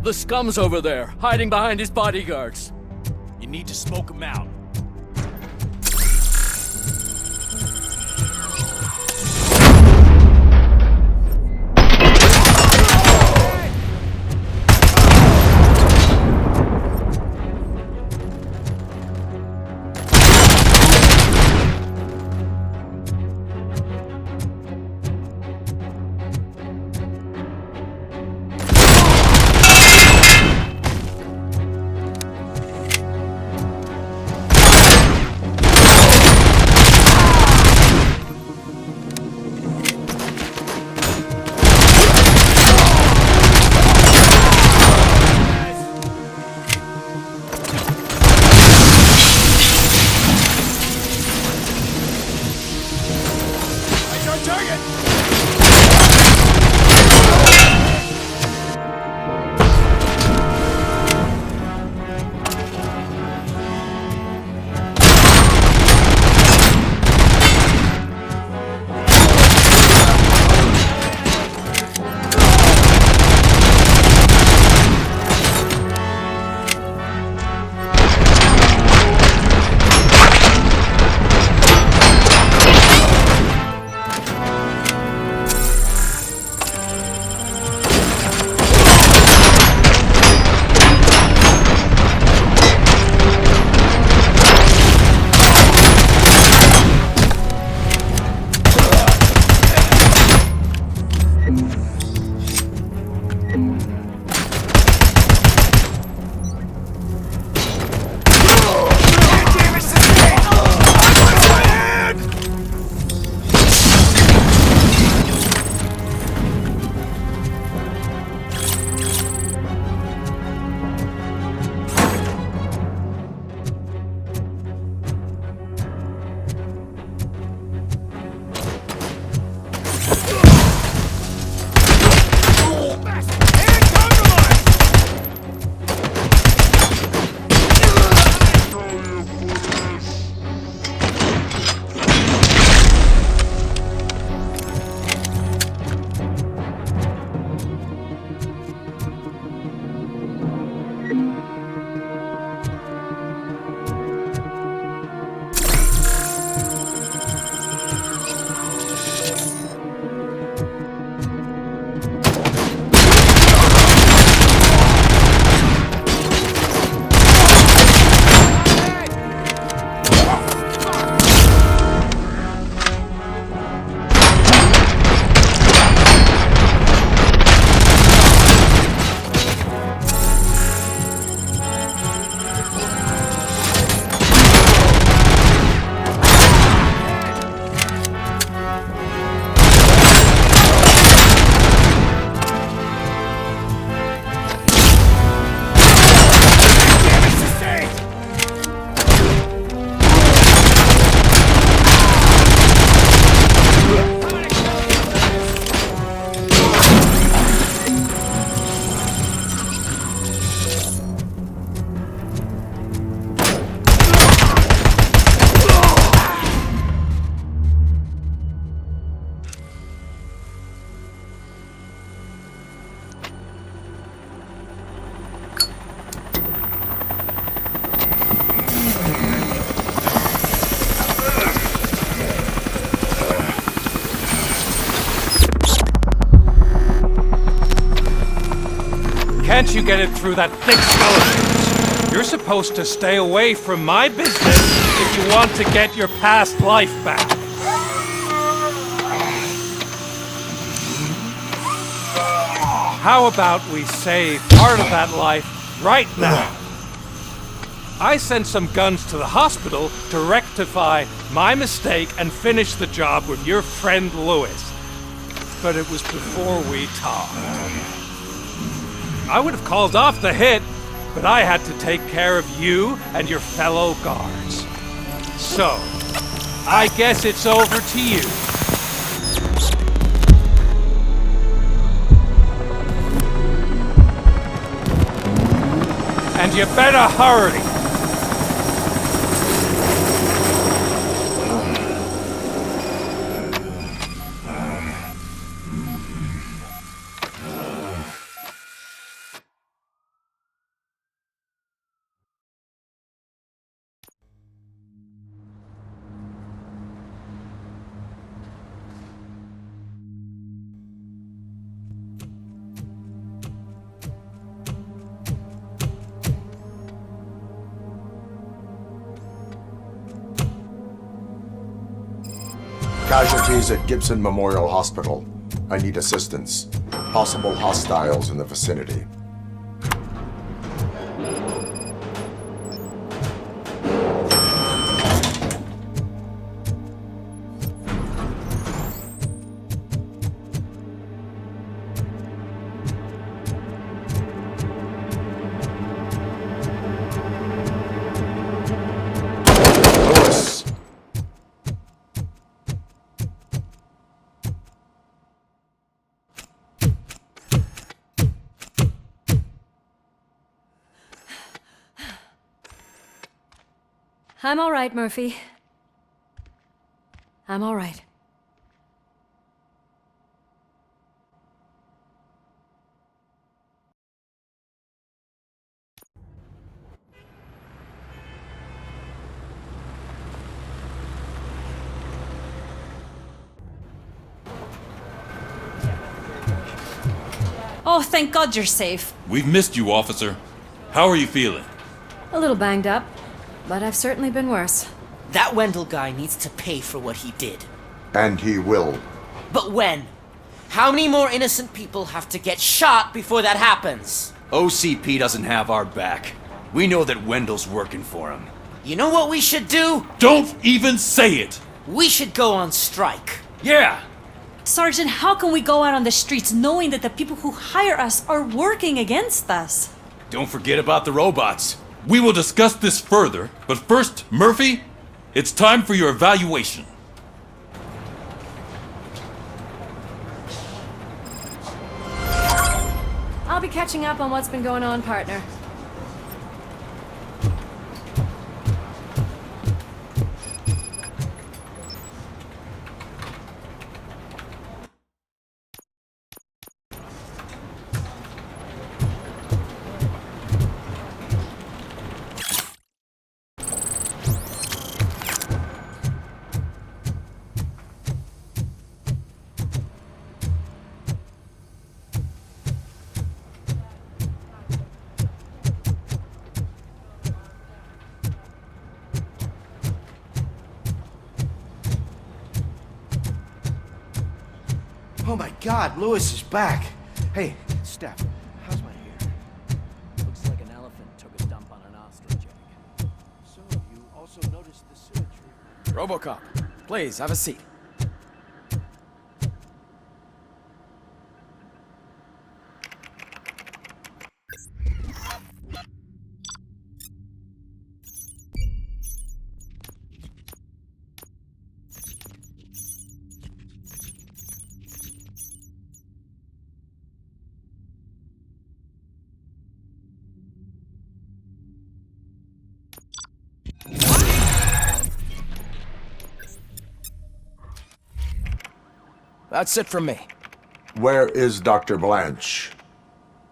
the scum's over there, hiding behind his bodyguards. You need to smoke him out. Can't you get it through that thick skeleton? You're supposed to stay away from my business if you want to get your past life back. How about we save part of that life right now? I sent some guns to the hospital to rectify my mistake and finish the job with your friend Lewis. But it was before we talked. I would have called off the hit, but I had to take care of you and your fellow guards. So, I guess it's over to you. And you better hurry. Casualties at Gibson Memorial Hospital. I need assistance. Possible hostiles in the vicinity. Lewis. I'm all right, Murphy. I'm all right. Oh, thank God you're safe. We've missed you, officer. How are you feeling? A little banged up, but I've certainly been worse. That Wendell guy needs to pay for what he did. And he will. But when? How many more innocent people have to get shot before that happens? OCP doesn't have our back. We know that Wendell's working for him. You know what we should do? Don't even say it! We should go on strike. Yeah! Sergeant, how can we go out on the streets knowing that the people who hire us are working against us? Don't forget about the robots. We will discuss this further, but first, Murphy, it's time for your evaluation. I'll be catching up on what's been going on, partner. Oh my God, Lewis is back. Hey, Steph, how's my hair? Looks like an elephant took a dump on an ostrich egg. So, you also noticed the symmetry. Robocop, please have a seat. That's it from me. Where is Dr. Blanche?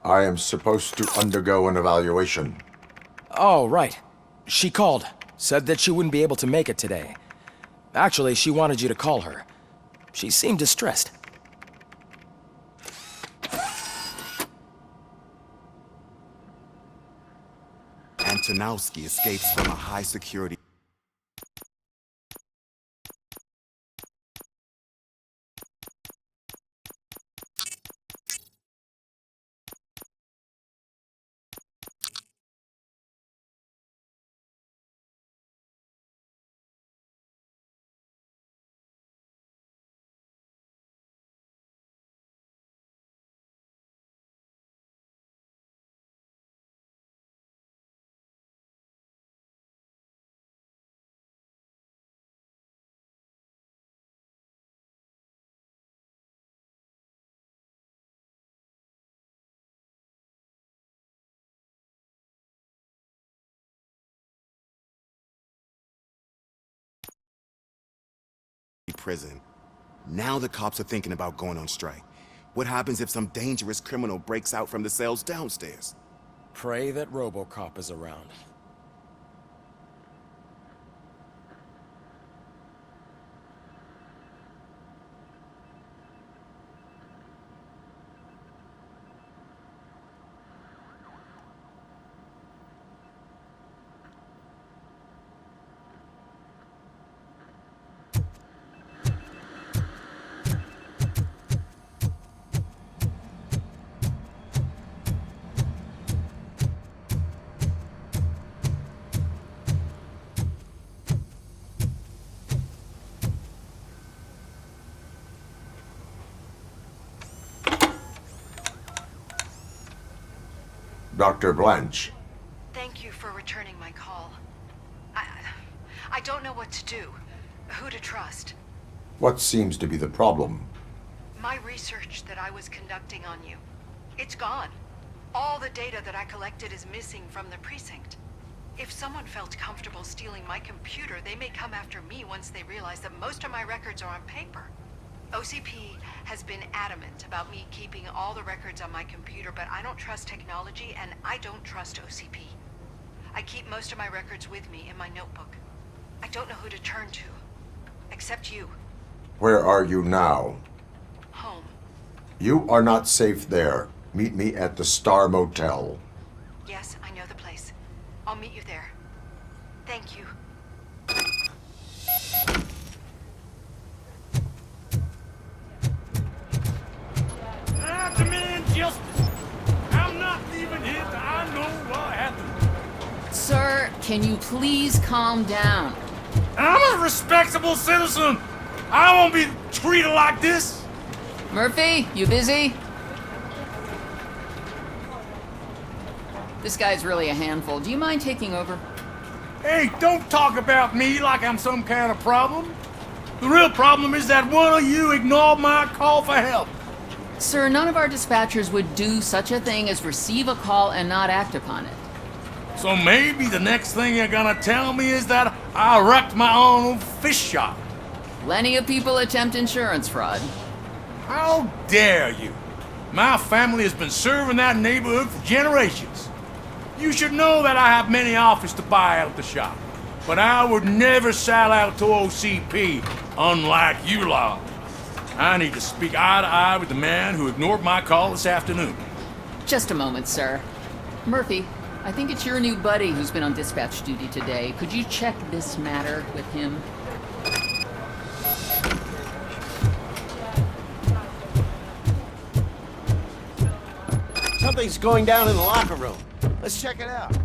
I am supposed to undergo an evaluation. Oh, right. She called. Said that she wouldn't be able to make it today. Actually, she wanted you to call her. She seemed distressed. Antonowski escapes from a high-security... prison. Now the cops are thinking about going on strike. What happens if some dangerous criminal breaks out from the cells downstairs? Pray that Robocop is around. Dr. Blanche. Thank you for returning my call. I don't know what to do. Who to trust. What seems to be the problem? My research that I was conducting on you. It's gone. All the data that I collected is missing from the precinct. If someone felt comfortable stealing my computer, they may come after me once they realize that most of my records are on paper. OCP has been adamant about me keeping all the records on my computer, but I don't trust technology and I don't trust OCP. I keep most of my records with me in my notebook. I don't know who to turn to, except you. Where are you now? Home. You are not safe there. Meet me at the Star Motel. Yes, I know the place. I'll meet you there. Thank you. I demand justice. I'm not leaving here till I know what happened. Sir, can you please calm down? I'm a respectable citizen. I won't be treated like this. Murphy, you busy? This guy's really a handful. Do you mind taking over? Hey, don't talk about me like I'm some kind of problem. The real problem is that one of you ignored my call for help. Sir, none of our dispatchers would do such a thing as receive a call and not act upon it. So maybe the next thing you're gonna tell me is that I wrecked my own fish shop. Plenty of people attempt insurance fraud. How dare you? My family has been serving that neighborhood for generations. You should know that I have many offers to buy out the shop. But I would never sell out to OCP, unlike you lot. I need to speak eye to eye with the man who ignored my call this afternoon. Just a moment, sir. Murphy, I think it's your new buddy who's been on dispatch duty today. Could you check this matter with him? Something's going down in the locker room. Let's check it out.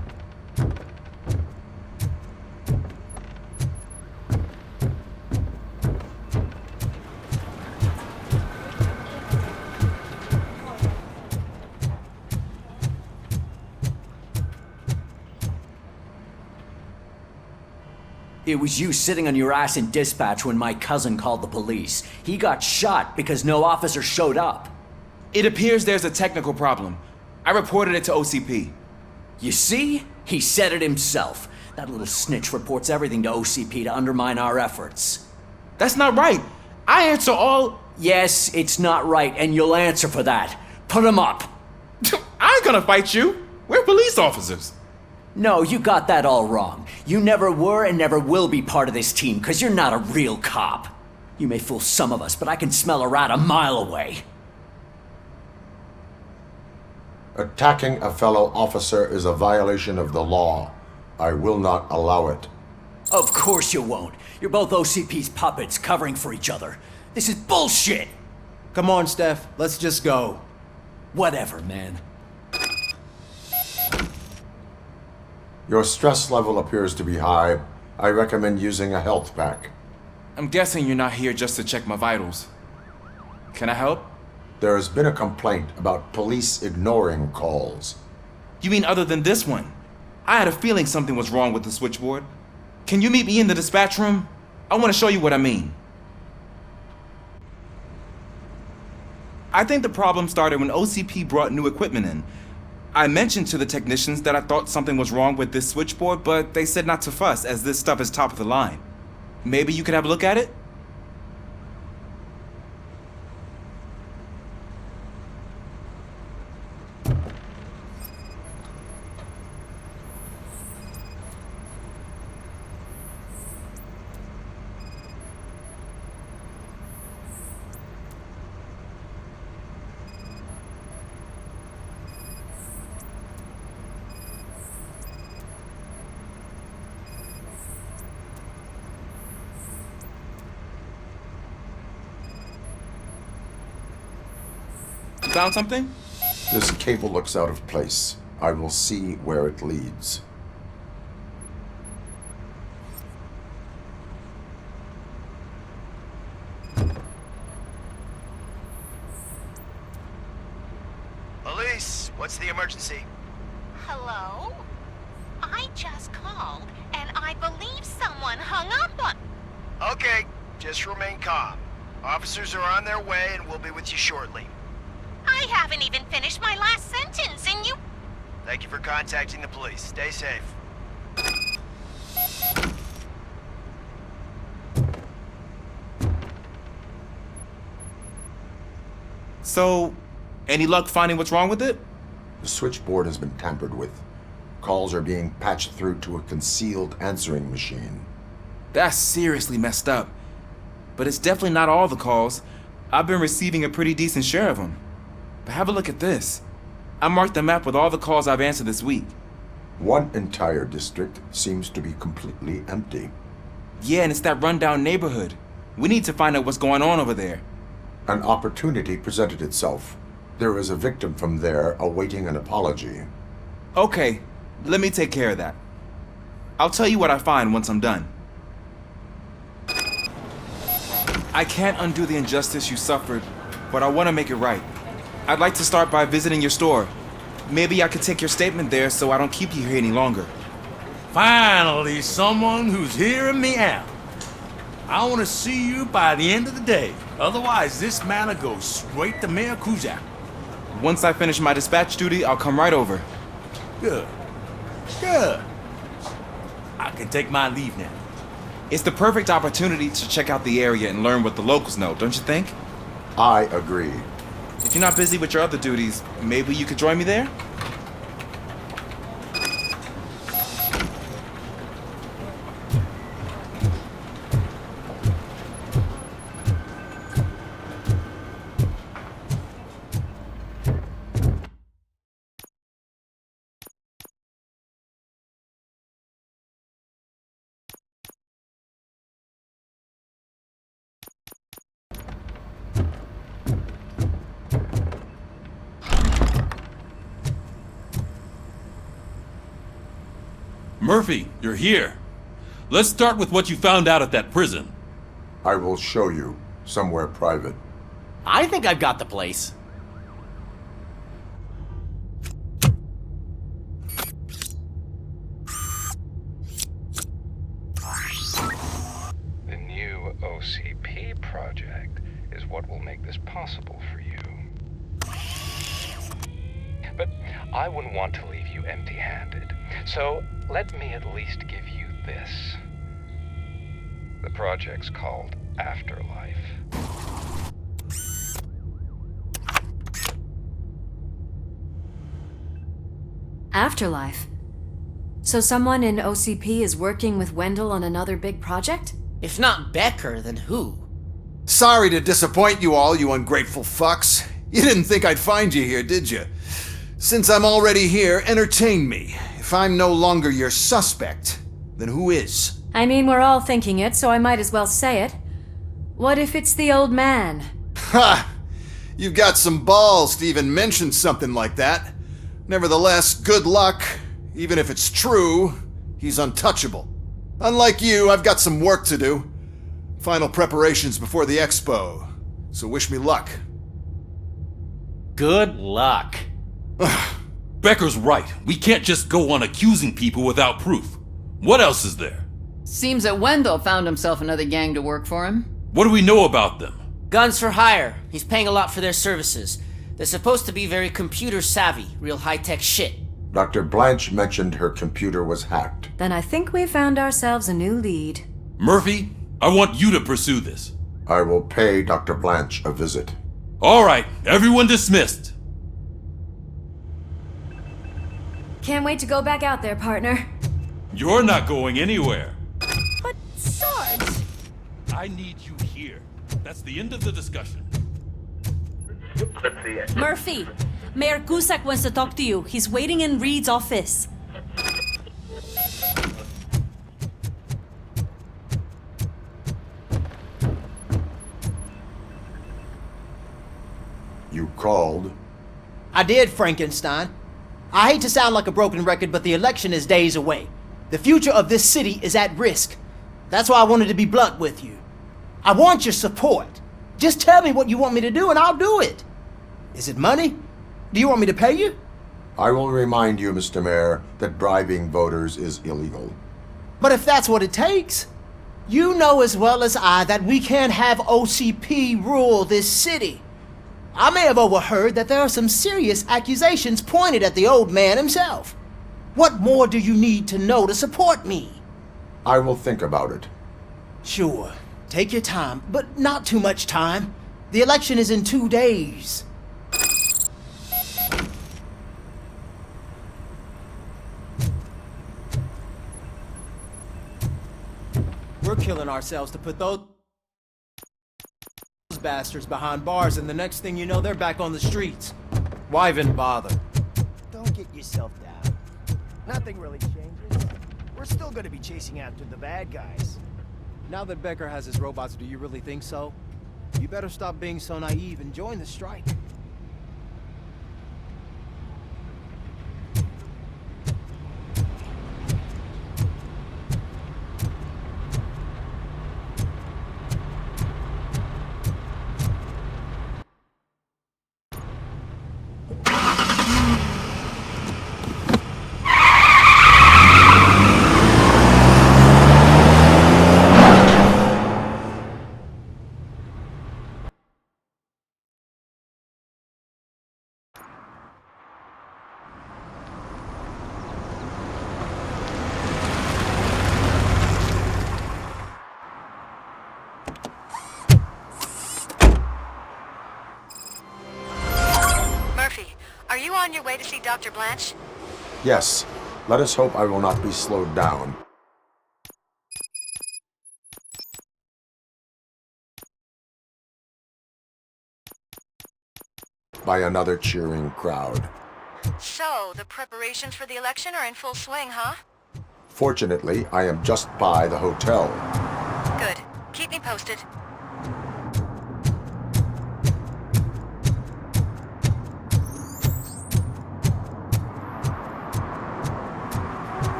It was you sitting on your ass in dispatch when my cousin called the police. He got shot because no officer showed up. It appears there's a technical problem. I reported it to OCP. You see? He said it himself. That little snitch reports everything to OCP to undermine our efforts. That's not right. I answer all... Yes, it's not right, and you'll answer for that. Put him up. I ain't gonna fight you. We're police officers. No, you got that all wrong. You never were and never will be part of this team, because you're not a real cop. You may fool some of us, but I can smell a rat a mile away. Attacking a fellow officer is a violation of the law. I will not allow it. Of course you won't. You're both OCP's puppets covering for each other. This is bullshit! Come on, Steph. Let's just go. Whatever, man. Your stress level appears to be high. I recommend using a health pack. I'm guessing you're not here just to check my vitals. Can I help? There has been a complaint about police ignoring calls. You mean other than this one? I had a feeling something was wrong with the switchboard. Can you meet me in the dispatch room? I want to show you what I mean. I think the problem started when OCP brought new equipment in. I mentioned to the technicians that I thought something was wrong with this switchboard, but they said not to fuss, as this stuff is top of the line. Maybe you could have a look at it? You found something? This cable looks out of place. I will see where it leads. Police, what's the emergency? Hello? I just called, and I believe someone hung up on... Okay, just remain calm. Officers are on their way and we'll be with you shortly. I haven't even finished my last sentence, and you... Thank you for contacting the police. Stay safe. So, any luck finding what's wrong with it? The switchboard has been tampered with. Calls are being patched through to a concealed answering machine. That's seriously messed up. But it's definitely not all the calls. I've been receiving a pretty decent share of them. But have a look at this. I marked the map with all the calls I've answered this week. One entire district seems to be completely empty. Yeah, and it's that rundown neighborhood. We need to find out what's going on over there. An opportunity presented itself. There is a victim from there awaiting an apology. Okay, let me take care of that. I'll tell you what I find once I'm done. I can't undo the injustice you suffered, but I want to make it right. I'd like to start by visiting your store. Maybe I could take your statement there so I don't keep you here any longer. Finally, someone who's hearing me out. I want to see you by the end of the day. Otherwise, this matter goes straight to Mayor Kuzak. Once I finish my dispatch duty, I'll come right over. Good. Good. I can take my leave now. It's the perfect opportunity to check out the area and learn what the locals know, don't you think? I agree. If you're not busy with your other duties, maybe you could join me there? Murphy, you're here. Let's start with what you found out at that prison. I will show you somewhere private. I think I've got the place. The new OCP project is what will make this possible for you. But I wouldn't want to leave you empty-handed. So let me at least give you this. The project's called Afterlife. Afterlife? So someone in OCP is working with Wendell on another big project? If not Becker, then who? Sorry to disappoint you all, you ungrateful fucks. You didn't think I'd find you here, did you? Since I'm already here, entertain me. If I'm no longer your suspect, then who is? I mean, we're all thinking it, so I might as well say it. What if it's the old man? Ha! You've got some balls to even mention something like that. Nevertheless, good luck. Even if it's true, he's untouchable. Unlike you, I've got some work to do. Final preparations before the expo. So wish me luck. Good luck. Becker's right. We can't just go on accusing people without proof. What else is there? Seems that Wendell found himself another gang to work for him. What do we know about them? Guns for hire. He's paying a lot for their services. They're supposed to be very computer savvy, real high-tech shit. Dr. Blanche mentioned her computer was hacked. Then I think we found ourselves a new lead. Murphy, I want you to pursue this. I will pay Dr. Blanche a visit. All right, everyone dismissed. Can't wait to go back out there, partner. You're not going anywhere. But, Sarge... I need you here. That's the end of the discussion. Murphy, Mayor Cusack wants to talk to you. He's waiting in Reed's office. You called? I did, Frankenstein. I hate to sound like a broken record, but the election is days away. The future of this city is at risk. That's why I wanted to be blunt with you. I want your support. Just tell me what you want me to do and I'll do it. Is it money? Do you want me to pay you? I will remind you, Mr. Mayor, that bribing voters is illegal. But if that's what it takes, you know as well as I that we can't have OCP rule this city. I may have overheard that there are some serious accusations pointed at the old man himself. What more do you need to know to support me? I will think about it. Sure, take your time, but not too much time. The election is in 2 days. We're killing ourselves to put those bastards behind bars, and the next thing you know, they're back on the streets. Why even bother? Don't get yourself down. Nothing really changes. We're still gonna be chasing after the bad guys. Now that Becker has his robots, do you really think so? You better stop being so naive and join the strike. Are you on your way to see Dr. Blanche? Yes. Let us hope I will not be slowed down. By another cheering crowd. So, the preparations for the election are in full swing, huh? Fortunately, I am just by the hotel. Good. Keep me posted.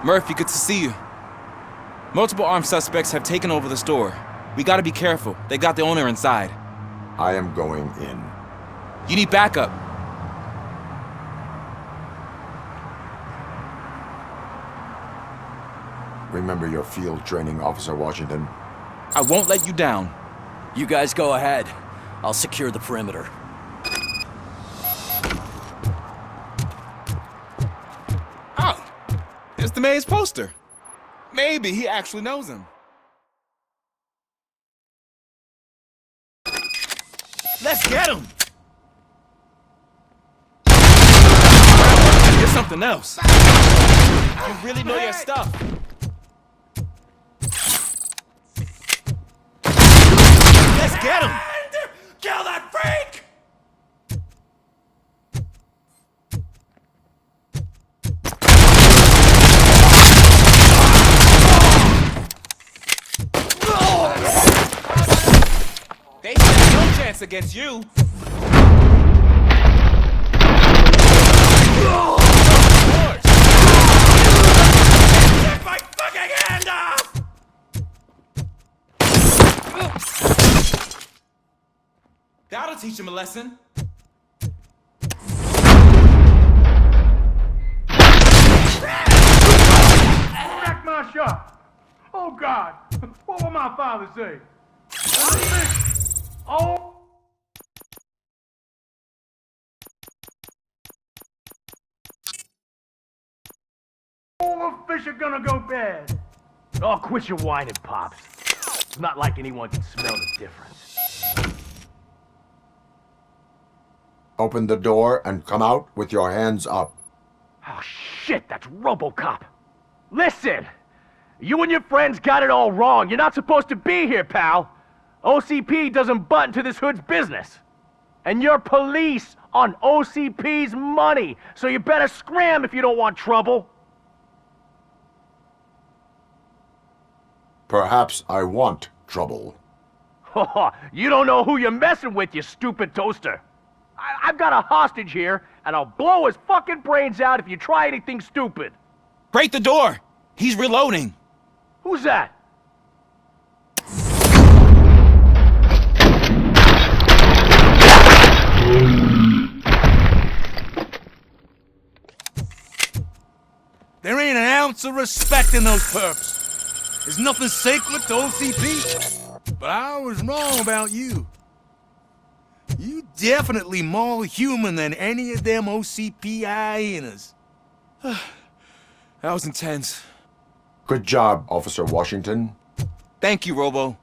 Murphy, good to see you. Multiple armed suspects have taken over the store. We gotta be careful. They got the owner inside. I am going in. You need backup. Remember your field training, Officer Washington. I won't let you down. You guys go ahead. I'll secure the perimeter. Oh, it's the mayor's poster. Maybe he actually knows him. Let's get him! Get something else. You really know your stuff. Let's get him! Kill that freak! They stand no chance against you. Get my fucking hand off! That'll teach him a lesson. Wreck my shop! Oh God! What will my father say? Oh! All the fish are gonna go bad. Oh, quit your whining, Pops. It's not like anyone can smell the difference. Open the door and come out with your hands up. Oh, shit, that's Robocop. Listen! You and your friends got it all wrong. You're not supposed to be here, pal. OCP doesn't butt into this hood's business. And you're police on OCP's money, so you better scram if you don't want trouble. Perhaps I want trouble. You don't know who you're messing with, you stupid toaster. I've got a hostage here, and I'll blow his fucking brains out if you try anything stupid. Break the door! He's reloading. Who's that? There ain't an ounce of respect in those perps. There's nothing sacred to OCP. But I was wrong about you. You definitely more human than any of them OCP hyenas. That was intense. Good job, Officer Washington. Thank you, Robo.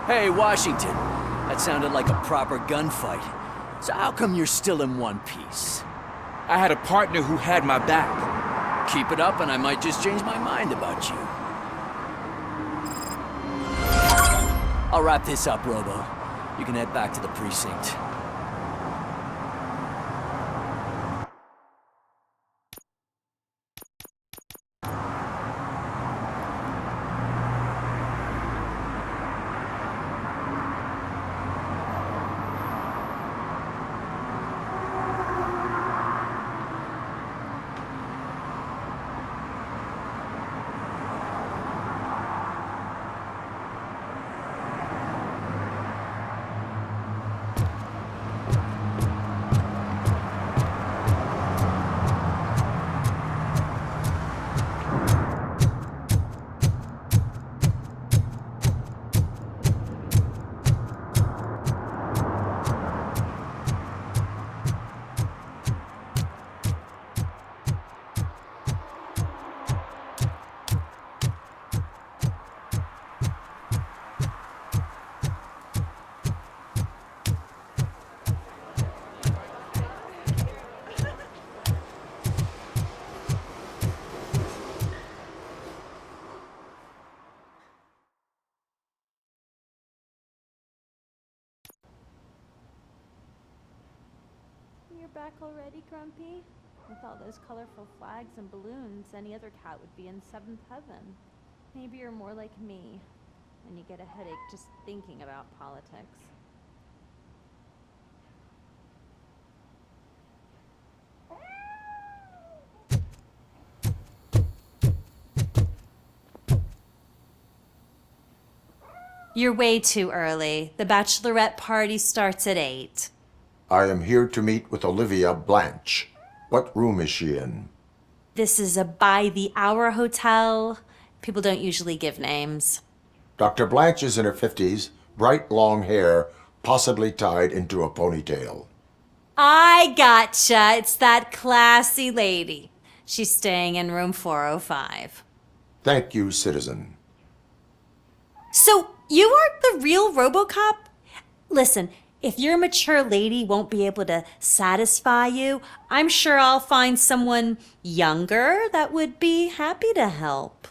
Hey, Washington. That sounded like a proper gunfight. So how come you're still in one piece? I had a partner who had my back. Keep it up and I might just change my mind about you. I'll wrap this up, Robo. You can head back to the precinct. You're back already, Grumpy? With all those colorful flags and balloons, any other cat would be in seventh heaven. Maybe you're more like me, and you get a headache just thinking about politics. You're way too early. The bachelorette party starts at 8. I am here to meet with Olivia Blanche. What room is she in? This is a by-the-hour hotel. People don't usually give names. Dr. Blanche is in her 50s, bright long hair, possibly tied into a ponytail. I gotcha. It's that classy lady. She's staying in room 405. Thank you, citizen. So, you aren't the real Robocop? Listen, if your mature lady won't be able to satisfy you, I'm sure I'll find someone younger that would be happy to help.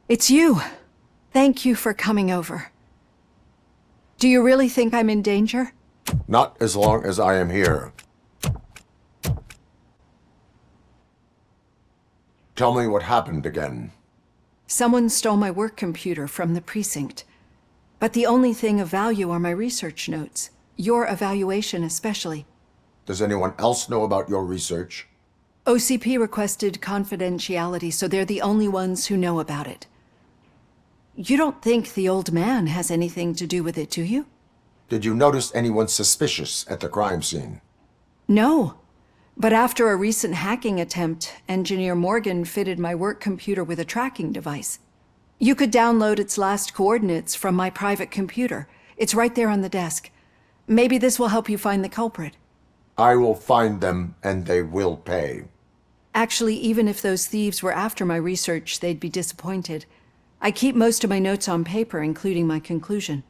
It's you. Thank you for coming over. Do you really think I'm in danger? Not as long as I am here. Tell me what happened again. Someone stole my work computer from the precinct. But the only thing of value are my research notes. Your evaluation especially. Does anyone else know about your research? OCP requested confidentiality, so they're the only ones who know about it. You don't think the old man has anything to do with it, do you? Did you notice anyone suspicious at the crime scene? No. But after a recent hacking attempt, Engineer Morgan fitted my work computer with a tracking device. You could download its last coordinates from my private computer. It's right there on the desk. Maybe this will help you find the culprit. I will find them, and they will pay. Actually, even if those thieves were after my research, they'd be disappointed. I keep most of my notes on paper, including my conclusion.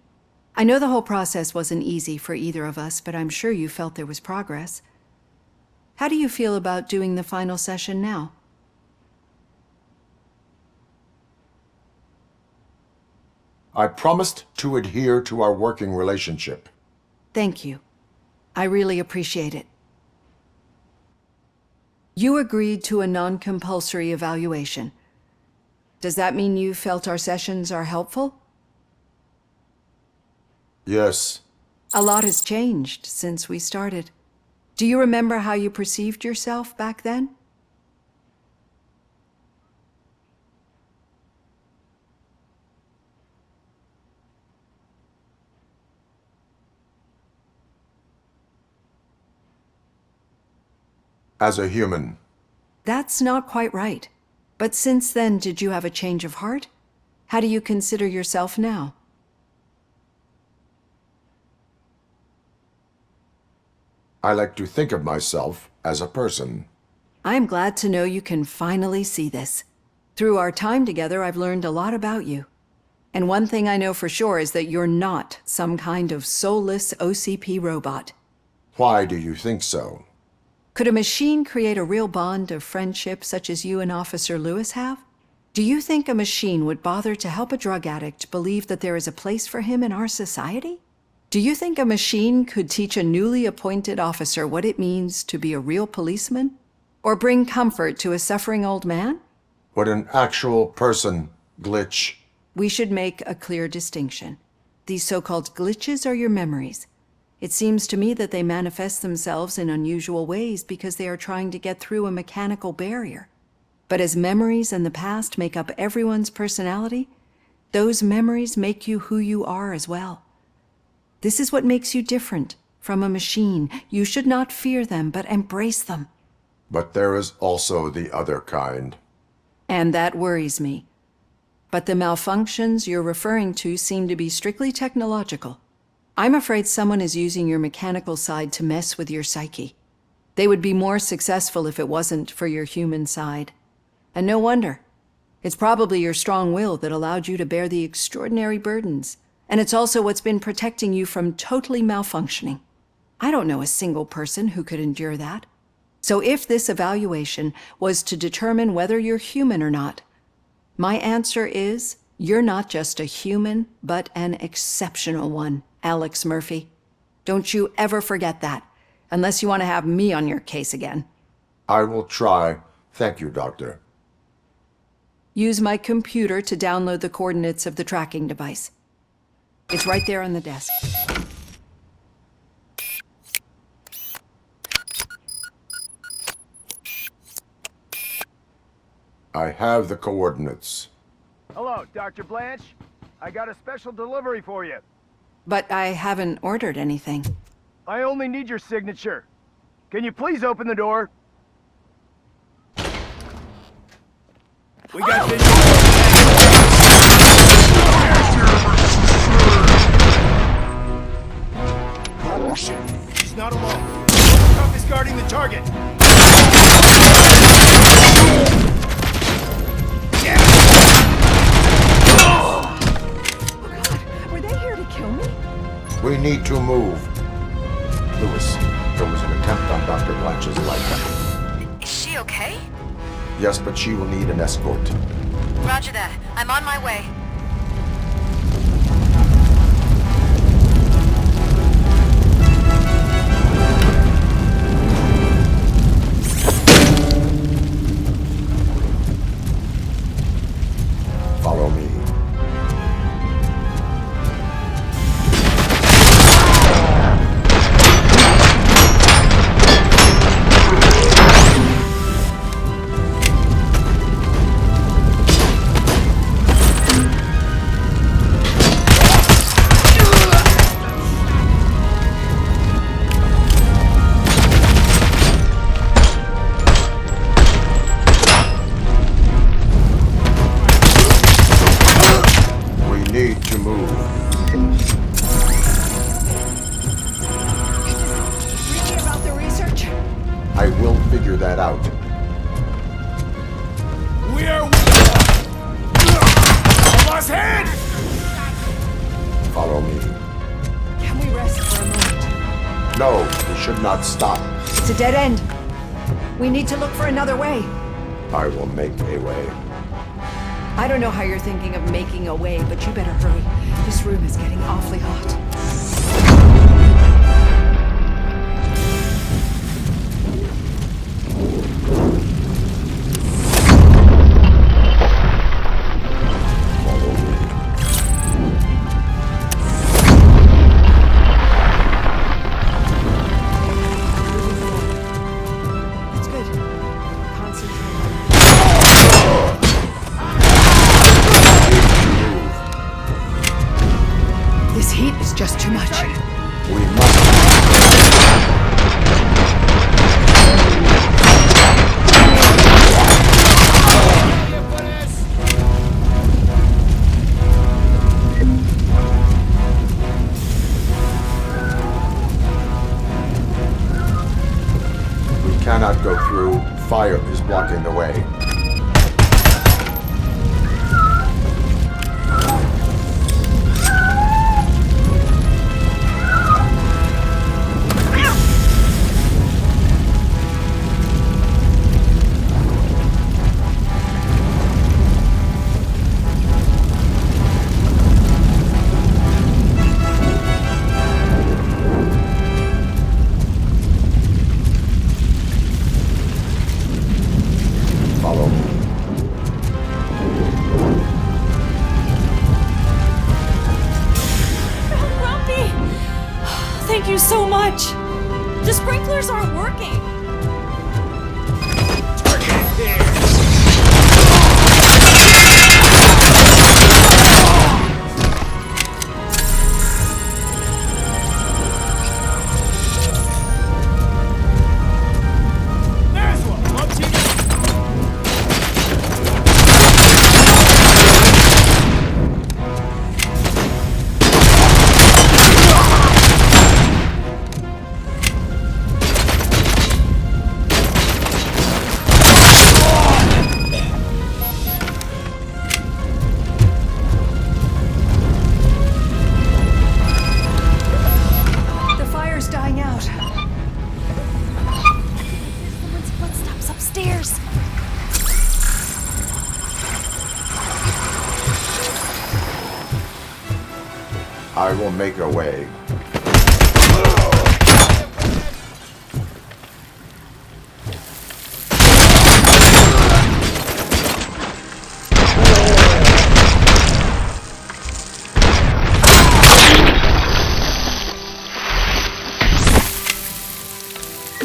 I know the whole process wasn't easy for either of us, but I'm sure you felt there was progress. How do you feel about doing the final session now? I promised to adhere to our working relationship. Thank you. I really appreciate it. You agreed to a non-compulsory evaluation. Does that mean you felt our sessions are helpful? Yes. A lot has changed since we started. Do you remember how you perceived yourself back then? As a human. That's not quite right. But since then, did you have a change of heart? How do you consider yourself now? I like to think of myself as a person. I'm glad to know you can finally see this. Through our time together, I've learned a lot about you. And one thing I know for sure is that you're not some kind of soulless OCP robot. Why do you think so? Could a machine create a real bond of friendship such as you and Officer Lewis have? Do you think a machine would bother to help a drug addict believe that there is a place for him in our society? Do you think a machine could teach a newly appointed officer what it means to be a real policeman? Or bring comfort to a suffering old man? Would an actual person glitch? We should make a clear distinction. These so-called glitches are your memories. It seems to me that they manifest themselves in unusual ways because they are trying to get through a mechanical barrier. But as memories and the past make up everyone's personality, those memories make you who you are as well. This is what makes you different from a machine. You should not fear them, but embrace them. But there is also the other kind. And that worries me. But the malfunctions you're referring to seem to be strictly technological. I'm afraid someone is using your mechanical side to mess with your psyche. They would be more successful if it wasn't for your human side. And no wonder. It's probably your strong will that allowed you to bear the extraordinary burdens. And it's also what's been protecting you from totally malfunctioning. I don't know a single person who could endure that. So if this evaluation was to determine whether you're human or not, my answer is you're not just a human, but an exceptional one, Alex Murphy. Don't you ever forget that, unless you want to have me on your case again. I will try. Thank you, Doctor. Use my computer to download the coordinates of the tracking device. It's right there on the desk. I have the coordinates. Hello, Dr. Blanche. I got a special delivery for you. But I haven't ordered anything. I only need your signature. Can you please open the door? We got video. Oh shit, he's not alone. Robocop is guarding the target. Were they here to kill me? We need to move. Lewis, there was an attempt on Dr. Blanche's life. Is she okay? Yes, but she will need an escort. Roger that. I'm on my way. Follow me. No, we should not stop. It's a dead end. We need to look for another way. I will make a way. I don't know how you're thinking of making a way, but you better hurry. This room is getting awfully hot. That's good. Concentrate. This heat is just too much. We must. We cannot go through. Fire is blocking the way. Follow me. Grumpy! Thank you so much! The sprinklers aren't working! There's one! Love team. The fire's dying out. Someone's footsteps upstairs! I will make a way.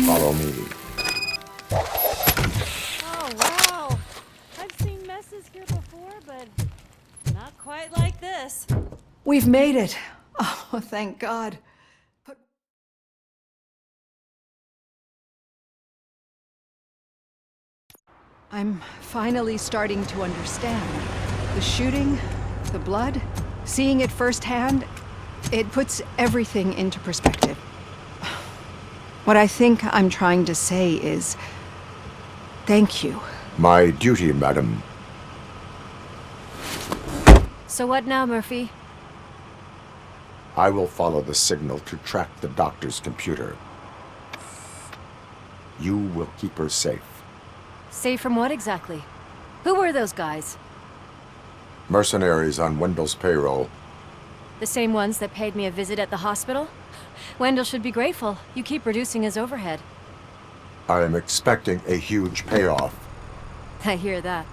Follow me. Oh, wow. I've seen messes here before, but not quite like this. We've made it. Oh, thank God. But I'm finally starting to understand. The shooting, the blood, seeing it firsthand, it puts everything into perspective. What I think I'm trying to say is, thank you. My duty, madam. So what now, Murphy? I will follow the signal to track the doctor's computer. You will keep her safe. Safe from what exactly? Who were those guys? Mercenaries on Wendell's payroll. The same ones that paid me a visit at the hospital? Wendell should be grateful. You keep reducing his overhead. I am expecting a huge payoff. I hear that.